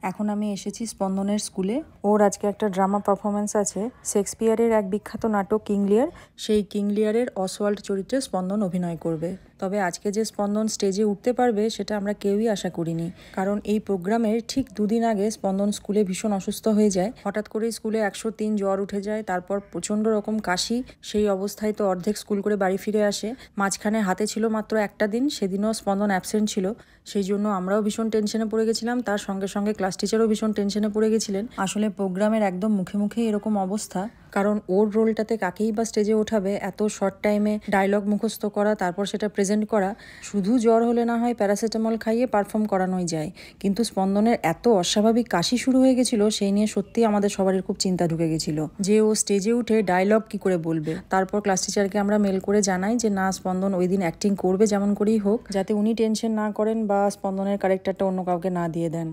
এখন আমি এসেছি স্পন্দনের স্কুলে। ওর আজকে একটা ড্রামা পারফরমেন্স আছে। শেক্সপিয়ারের এক বিখ্যাত নাটক কিং লিয়ার, সেই কিং লিয়ারের অসওয়াল্ড চরিত্রে স্পন্দন অভিনয় করবে। তবে আজকে যে স্পন্দন স্টেজে উঠতে পারবে সেটা আমরা কেউই আশা করিনি, কারণ এই প্রোগ্রামের ঠিক দুদিন আগে স্পন্দন স্কুলে ভীষণ অসুস্থ হয়ে যায়। হঠাৎ করেই স্কুলে 103 জ্বর উঠে যায়, তারপর প্রচণ্ড রকম কাশি। সেই অবস্থায় তো অর্ধেক স্কুল করে বাড়ি ফিরে আসে। মাঝখানে হাতে ছিল মাত্র একটা দিন, সেদিনও স্পন্দন অ্যাবসেন্ট ছিল। সেই জন্য আমরাও ভীষণ টেনশনে পড়ে গেছিলাম, তার সঙ্গে সঙ্গে ক্লাস টিচারও ভীষণ টেনশনে পড়ে গেছিলেন। আসলে প্রোগ্রামের একদম মুখে মুখে এরকম অবস্থা, কারণ ওর রোলটাতে কাকেই বা স্টেজে ওঠাবে। এত শর্ট টাইমে ডায়লগ মুখস্থ করা, তারপর সেটা প্রেজেন্ট করা। শুধু জ্বর হলে না হয় প্যারাসিটামল খাইয়ে পারফর্ম করানোই যায়, কিন্তু স্পন্দনের এত অস্বাভাবিক কাশি শুরু হয়ে গেছিল, সেই নিয়ে সত্যি আমাদের সবারই খুব চিন্তা ঢুকে গেছিল যে ও স্টেজে উঠে ডায়লগ কি করে বলবে। তারপর ক্লাস টিচারকে আমরা মেল করে জানাই যে না, স্পন্দন ওই দিন অ্যাক্টিং করবে যেমন করেই হোক, যাতে উনি টেনশন না করেন বা স্পন্দনের ক্যারেক্টারটা অন্য কাউকে না দিয়ে দেন।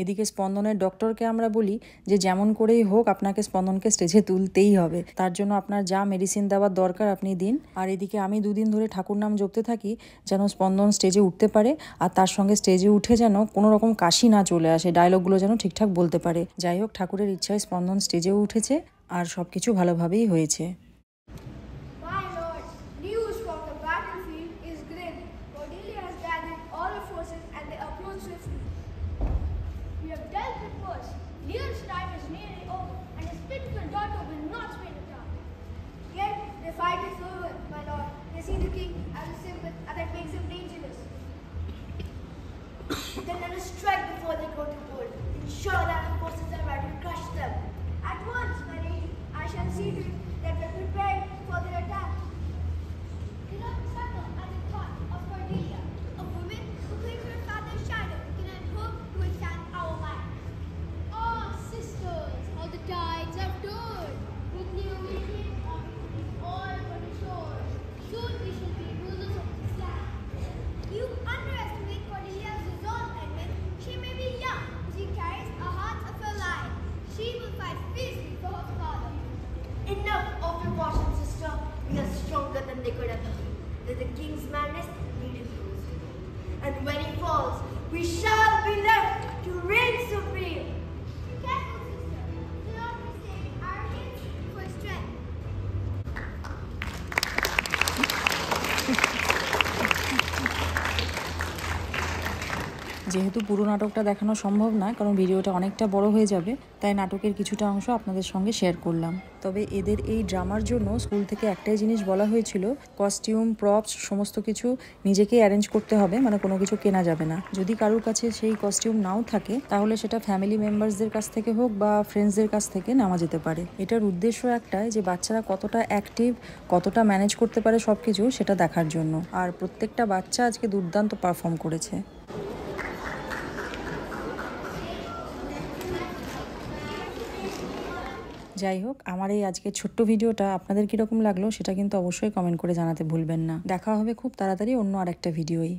এদিকে স্পন্দনের ডক্টরকে আমরা বলি যে যেমন করেই হোক আপনাকে স্পন্দনকে স্টেজে তুলতেই হবে, তার জন্য আপনার যা মেডিসিন দেওয়ার দরকার আপনি দিন। আর এদিকে আমি দুদিন ধরে ঠাকুর নাম জপতে থাকি যেন স্পন্দন স্টেজে উঠতে পারে, আর তার সঙ্গে স্টেজে উঠে যেন কোনো রকম কাশি না চলে আসে, ডায়লগগুলো যেন ঠিকঠাক বলতে পারে। যাই হোক, ঠাকুরের ইচ্ছায় স্পন্দন স্টেজেও উঠেছে আর সব কিছু ভালোভাবেই হয়েছে। Lear's time is nearly over, and his pitiful daughter will not spare the time. Yet the fight is over, my lord. They see the king as a symbol, and that makes him dangerous. Then let us strike before they go to war. Ensure that the forces are ready to crush them. At once, my lady, I shall see to it that we are prepared for their attack. Cannot settle at the thought of Cordelia, a woman who claims her father's shadow, cannot hope to withstand our land. Sisters, all the tides have turned. With new wind all for the shore. Soon we shall be rulers of this land. You underestimate Cordelia's resolve, Edmund. She may be young, but she carries a heart of her lion. She will fight fiercely for her father. Enough of your caution, sister. We are stronger than they could ever be. Let the king's madness lead him close. And when he falls, we shall be left to reign supreme. যেহেতু পুরো নাটকটা দেখানো সম্ভব না, কারণ ভিডিওটা অনেকটা বড় হয়ে যাবে, তাই নাটকের কিছুটা অংশ আপনাদের সঙ্গে শেয়ার করলাম। তবে এদের এই ড্রামার জন্য স্কুল থেকে একটাই জিনিস বলা হয়েছিল, কস্টিউম, প্রপস সমস্ত কিছু নিজেকেই অ্যারেঞ্জ করতে হবে, মানে কোনো কিছু কেনা যাবে না। যদি কারোর কাছে সেই কস্টিউম নাও থাকে, তাহলে সেটা ফ্যামিলি মেম্বার্সদের কাছ থেকে হোক বা ফ্রেন্ডসদের কাছ থেকে নেওয়া যেতে পারে। এটার উদ্দেশ্য একটাই, যে বাচ্চারা কতটা অ্যাক্টিভ, কতটা ম্যানেজ করতে পারে সব কিছু, সেটা দেখার জন্য। আর প্রত্যেকটা বাচ্চা আজকে দুর্দান্ত পারফর্ম করেছে। যাই হোক, আমার এই আজকের ছোট্ট ভিডিওটা আপনাদের কীরকম লাগলো সেটা কিন্তু অবশ্যই কমেন্ট করে জানাতে ভুলবেন না। দেখা হবে খুব তাড়াতাড়ি অন্য আরেকটা ভিডিওই।